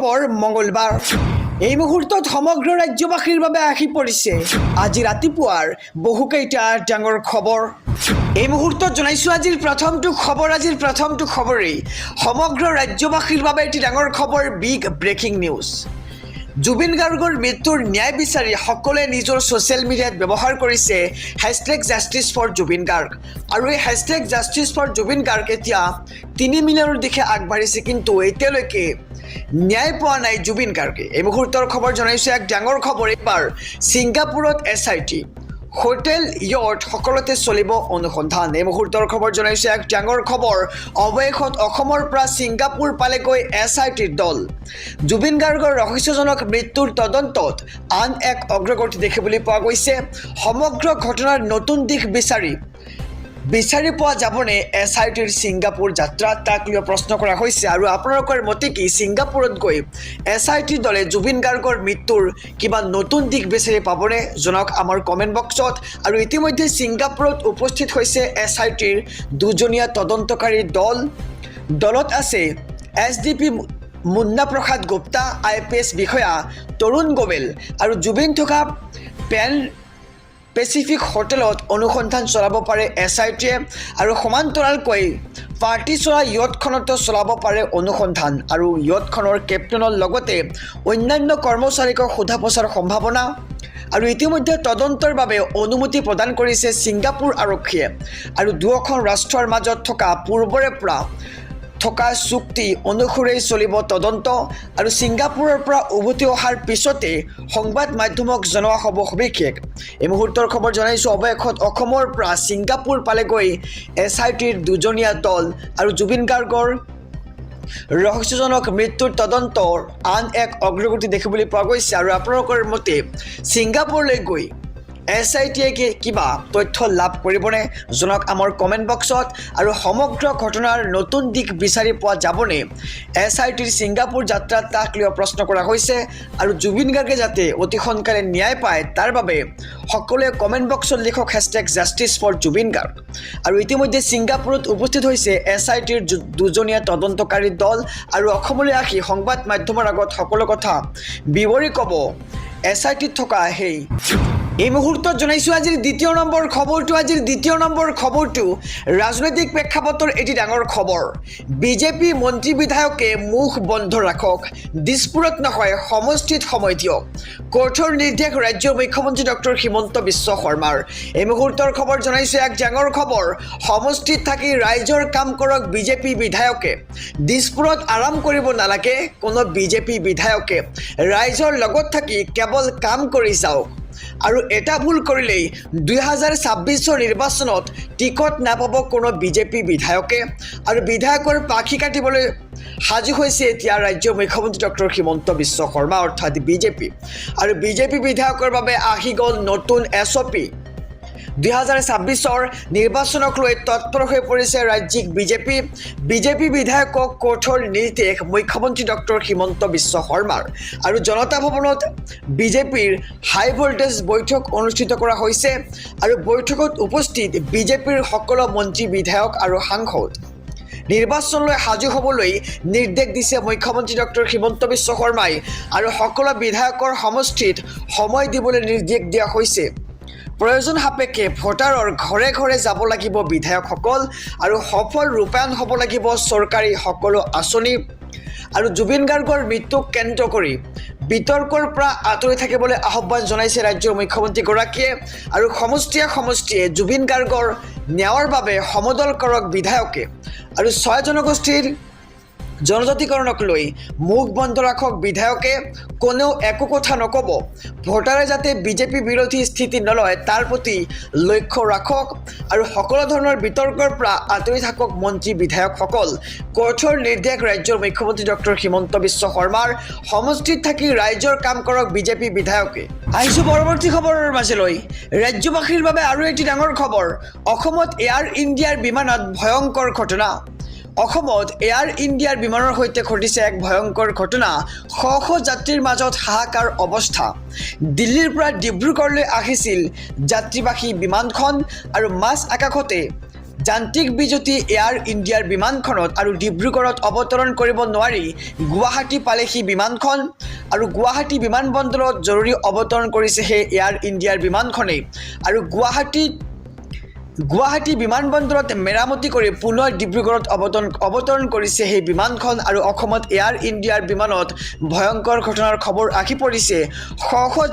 মঙ্গলবাৰ এই মুহূৰ্তত সমগ্ৰ ৰাজ্যবাসীৰ বাবে আহি পৰিছে আজি ৰাতিপুৱাৰ বহুকেইটা ডাঙৰ খবৰ। এই মুহূৰ্তত জনাইছো আজিৰ প্ৰথমটো খবৰেই সমগ্ৰ ৰাজ্যবাসীৰ বাবে এটি ডাঙৰ খবৰ, বিগ ব্ৰেকিং নিউজ। জুবিন গাৰ্গৰ মৃত্যুৰ ন্যায় বিচাৰি সকলোৱে নিজৰ ছ'চিয়েল মিডিয়াত ব্যৱহাৰ কৰিছে #জাষ্টিছ ফৰ জুবিন গাৰ্গ, আৰু এই #জাষ্টিছ ফৰ জুবিন গাৰ্গ এতিয়া 3 মিলিয়নৰ দিশে আগবাঢ়িছে, কিন্তু এতিয়ালৈকে ন্যায় পোৱা নাই জুবিন গাৰ্গে। এই মুহূৰ্তৰ খবৰ জনাইছো এক ডাঙৰ খবৰ। এবাৰ ছিংগাপুৰত SIT হোটেল ইয়ট সকলোতে চলিব অনুসন্ধান। এই মুহূৰ্তৰ খবৰ জনাইছো এক ডাঙৰ খবৰ, অৱশেষত অসমৰ পৰা ছিংগাপুৰ পালেগৈ SITৰ দল। জুবিন গাৰ্গৰ ৰহস্যজনক মৃত্যুৰ তদন্তত আন এক অগ্ৰগতি দেখিবলৈ পোৱা গৈছে। সমগ্ৰ ঘটনাৰ নতুন দিশ বিচাৰি পোৱা যাবনে SITৰ ছিংগাপুৰ যাত্ৰা, তাক লৈ প্ৰশ্ন কৰা হৈছে। আৰু আপোনালোকৰ মতে কি, ছিংগাপুৰত গৈ SIT দলে জুবিন গাৰ্গৰ মৃত্যুৰ কিবা নতুন দিশ বিচাৰি পাবনে? জনাওক আমাৰ কমেণ্ট বক্সত। আৰু ইতিমধ্যে ছিংগাপুৰত উপস্থিত হৈছে SITৰ দুজনীয়া তদন্তকাৰী দলত আছে SDP মুন্না প্ৰসাদ গুপ্তা, IPS বিষয়া তৰুণ গোৱেল, আৰু জুবিন থকা পেন পেচিফিক হোটেলত অনুসন্ধান চলাব পাৰে SITয়ে, আৰু সমান্তৰালকৈ পাৰ্টি চলা ইয়টখনতো চলাব পাৰে অনুসন্ধান, আৰু ইয়টখনৰ কেপ্টেইনৰ লগতে অন্যান্য কৰ্মচাৰীক সোধা পোছাৰ সম্ভাৱনা। আৰু ইতিমধ্যে তদন্তৰ বাবে অনুমতি প্ৰদান কৰিছে ছিংগাপুৰ আৰক্ষীয়ে, আৰু দুয়োখন ৰাষ্ট্ৰৰ মাজত থকা পূৰ্বৰে পৰা থকা চুক্তি অনুসৰি চলিব তদন্ত। আৰু ছিংগাপুৰৰ পৰা উভতি অহাৰ পিছতে সংবাদ মাধ্যমক জনোৱা হ'ব সবিশেষ। এই মুহূৰ্তৰ খবৰ জনাইছো, অৱশেষত অসমৰ পৰা ছিংগাপুৰ পালেগৈ SITৰ দুজনীয়া দল, আৰু জুবিন গাৰ্গৰ ৰহস্যজনক মৃত্যুৰ তদন্তৰ আন এক অগ্ৰগতি দেখিবলৈ পোৱা গৈছে। আৰু আপোনালোকৰ মতে ছিংগাপুৰলৈ গৈ SITয়ে কিবা তথ্য লাভ কৰিবনে? জনাওক আমাৰ কমেণ্ট বক্সত। আৰু সমগ্ৰ ঘটনাৰ নতুন দিশ বিচাৰি পোৱা যাবনে SITৰ ছিংগাপুৰ যাত্ৰাত, তাক লৈ প্ৰশ্ন কৰা হৈছে। আৰু জুবিন গাৰ্গে যাতে অতি সোনকালে ন্যায় পায় তাৰ বাবে সকলোৱে কমেণ্ট বক্সত লিখক #জাষ্টিছ ফৰ জুবিন গাৰ্গ। আৰু ইতিমধ্যে ছিংগাপুৰত উপস্থিত হৈছে SITৰ দুজনীয়া তদন্তকাৰী দল, আৰু অসমলৈ আহি সংবাদ মাধ্যমৰ আগত সকলো কথা বিৱৰি ক'ব SITত থকা এই মুহূৰ্তত জনাইছো আজিৰ দ্বিতীয় নম্বৰ খবৰটো ৰাজনৈতিক প্ৰেক্ষাপটৰ এটি ডাঙৰ খবৰ। বিজেপি মন্ত্ৰী বিধায়কে মুখ বন্ধ ৰাখক, দিছপুৰত নহয় সমষ্টিত সময় দিয়ক, কঠোৰ নিৰ্দেশ ৰাজ্যৰ মুখ্যমন্ত্ৰী ডক্টৰ হিমন্ত বিশ্ব শৰ্মাৰ। এই মুহূৰ্তৰ খবৰ জনাইছো এক ডাঙৰ খবৰ, সমষ্টিত থাকি ৰাইজৰ কাম কৰক বিজেপি বিধায়কে, দিছপুৰত আৰাম কৰিব নালাগে কোনো বিজেপি বিধায়কে, ৰাইজৰ লগত থাকি কেৱল কাম কৰি যাওক। আৰু এটা ভুল কৰিলেই 2026 নিৰ্বাচনত টিকট নাপাব কোনো বিজেপি বিধায়কে। আৰু বিধায়কৰ পাখি কাটিবলৈ সাজু হৈছে এতিয়া ৰাজ্যৰ মুখ্যমন্ত্ৰী ডক্টৰ হিমন্ত বিশ্ব শৰ্মা অৰ্থাৎ বিজেপি। আৰু বিজেপি বিধায়কৰ বাবে আহি গ'ল নতুন SOP। 2026 নিৰ্বাচনক লৈ তৎপৰ হৈ পৰিছে ৰাজ্যিক বিজেপি বিধায়কক কঠোৰ নিৰ্দেশ মুখ্যমন্ত্ৰী ডক্টৰ হিমন্ত বিশ্ব শৰ্মাৰ। আৰু জনতা ভৱনত বিজেপিৰ হাই ভল্টেজ বৈঠক অনুষ্ঠিত কৰা হৈছে, আৰু বৈঠকত উপস্থিত বিজেপিৰ সকলো মন্ত্ৰী বিধায়ক আৰু সাংসদ। নিৰ্বাচনলৈ সাজু হ'বলৈ নিৰ্দেশ দিছে মুখ্যমন্ত্ৰী ডক্টৰ হিমন্ত বিশ্ব শৰ্মাই, আৰু সকলো বিধায়কৰ সমষ্টিত সময় দিবলৈ নিৰ্দেশ দিয়া হৈছে। প্ৰয়োজন সাপেক্ষে ভোটাৰৰ ঘৰে ঘৰে যাব লাগিব বিধায়কসকল, আৰু সফল ৰূপায়ণ হ'ব লাগিব চৰকাৰী সকলো আঁচনি। আৰু জুবিন গাৰ্গৰ মৃত্যুক কেন্দ্ৰ কৰি বিতৰ্কৰ পৰা আঁতৰি থাকিবলৈ আহ্বান জনাইছে ৰাজ্যৰ মুখ্যমন্ত্ৰীগৰাকীয়ে। আৰু সমষ্টিয়ে জুবিন গাৰ্গৰ ন্যায়ৰ বাবে সমদল কৰক বিধায়কে, আৰু 6 জনগোষ্ঠীৰ জনজাতিকৰণক লৈ মুখ বন্ধ ৰাখক বিধায়কে, কোনেও একো কথা নক'ব, ভোটাৰে যাতে বিজেপি বিৰোধী স্থিতি নলয় তাৰ প্ৰতি লক্ষ্য ৰাখক, আৰু সকলো ধৰণৰ বিতৰ্কৰ পৰা আঁতৰি থাকক মন্ত্ৰী বিধায়কসকল। কঠোৰ নিৰ্দেশ ৰাজ্যৰ মুখ্যমন্ত্ৰী ডক্টৰ হিমন্ত বিশ্ব শৰ্মাৰ, সমষ্টিত থাকি ৰাইজৰ কাম কৰক বিজেপি বিধায়কে। আহিছোঁ পৰৱৰ্তী খবৰৰ মাজলৈ। ৰাজ্যবাসীৰ বাবে আৰু এটি ডাঙৰ খবৰ, অসমত এয়াৰ ইণ্ডিয়াৰ বিমানত ভয়ংকৰ ঘটনা। অসমত এয়াৰ ইণ্ডিয়াৰ বিমানৰ সৈতে ঘটিছে এক ভয়ংকৰ ঘটনা। শ যাত্ৰীৰ মাজত হাহাকাৰ অৱস্থা। দিল্লীৰ পৰা ডিব্ৰুগড়লৈ আহিছিল যাত্ৰীবাহী বিমানখন, আৰু মাজ আকাশতে যান্ত্ৰিক বিজুতি এয়াৰ ইণ্ডিয়াৰ বিমানখনত আৰু ডিব্ৰুগড়ত অৱতৰণ কৰিব নোৱাৰি গুৱাহাটী পালেহি বিমানখন আৰু গুৱাহাটী বিমানবন্দৰত জৰুৰী অৱতৰণ কৰিছে সেই এয়াৰ ইণ্ডিয়াৰ বিমানখনে আৰু গুৱাহাটী বিমানবন্দৰত মেৰামতি কৰি পুনৰ ডিব্ৰুগড়ত অৱতৰণ কৰিছে সেই বিমানখন আৰু অসমত এয়াৰ ইণ্ডিয়াৰ বিমানত ভয়ংকৰ ঘটনাৰ খবৰ আহি পৰিছে। শ শ